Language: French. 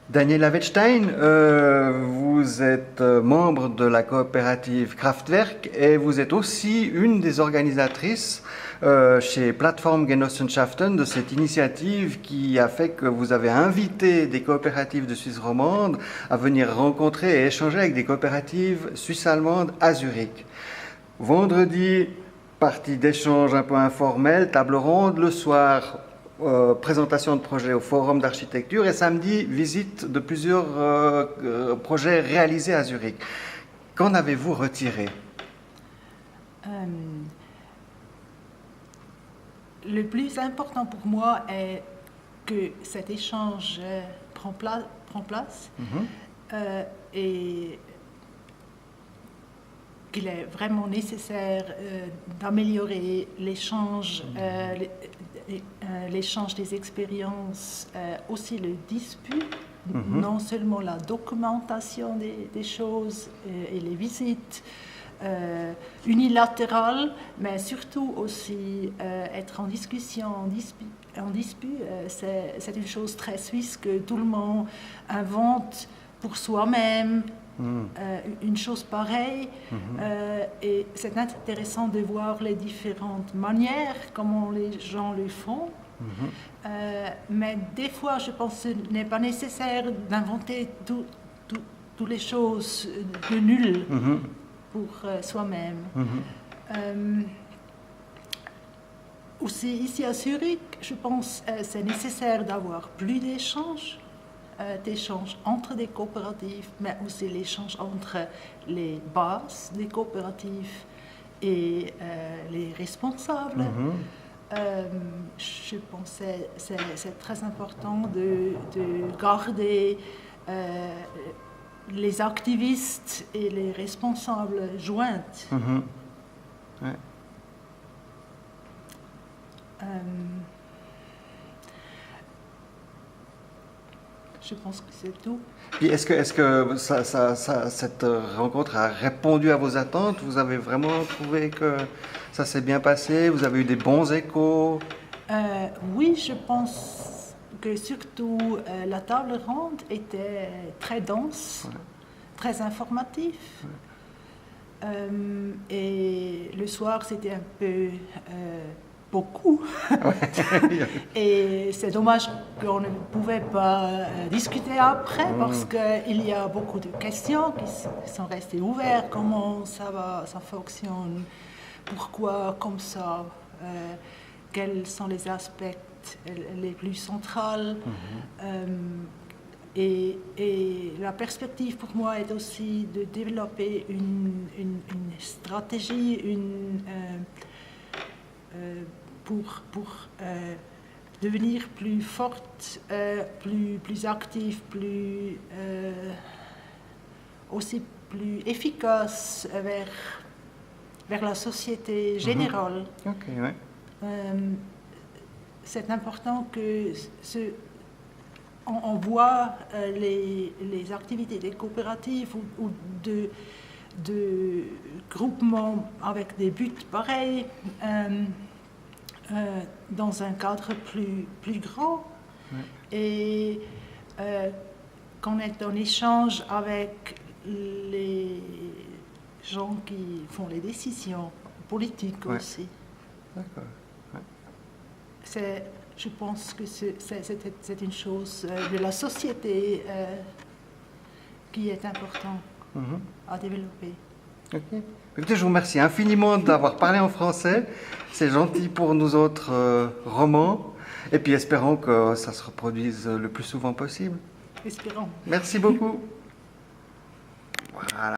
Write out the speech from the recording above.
Daniel Wettstein, vous êtes membre de la coopérative Kraftwerk et vous êtes aussi une des organisatrices chez Plattform Genossenschaften de cette initiative qui a fait que vous avez invité des coopératives de Suisse romande à venir rencontrer et échanger avec des coopératives suisses-allemandes à Zurich. Vendredi, partie d'échange un peu informelle, table ronde, le soir, présentation de projets au forum d'architecture et samedi, visite de plusieurs projets réalisés à Zurich. Qu'en avez-vous retiré? Le plus important pour moi est que cet échange prend place et qu'il est vraiment nécessaire d'améliorer l'échange des expériences, aussi le dispute, non seulement la documentation des choses et les visites unilatérales, mais surtout aussi être en discussion, en dispute. C'est une chose très suisse que tout le monde invente pour soi-même. Une chose pareille et c'est intéressant de voir les différentes manières comment les gens le font mais des fois je pense que ce n'est pas nécessaire d'inventer toutes les choses de nul pour soi-même. Aussi ici à Zurich je pense que c'est nécessaire d'avoir plus d'échanges entre des coopératives, mais aussi l'échange entre les bases des coopératives et les responsables. Je pense que c'est très important de garder les activistes et les responsables joints. Ouais. Je pense que c'est tout. Puis est-ce que cette rencontre a répondu à vos attentes? Vous avez vraiment trouvé que ça s'est bien passé? Vous avez eu des bons échos? Oui, je pense que surtout la table ronde était très dense, très informative. Et le soir, c'était un peu beaucoup. Et c'est dommage qu'on ne pouvait pas discuter après parce qu'il y a beaucoup de questions qui sont restées ouvertes. Comment ça fonctionne? Pourquoi comme ça? Quels sont les aspects les plus centraux? Et la perspective pour moi est aussi de développer une stratégie, pour devenir plus forte, plus active, aussi plus efficace vers la société générale. C'est important que on voit les activités des coopératives ou de groupements avec des buts pareils dans un cadre plus grand et qu'on est en échange avec les gens qui font les décisions politiques aussi. D'accord. Je pense que c'est une chose de la société qui est importante à développer. Okay. Écoutez, je vous remercie infiniment d'avoir parlé en français. C'est gentil pour nous autres romans. Et puis espérons que ça se reproduise le plus souvent possible. Espérons. Merci beaucoup. Voilà.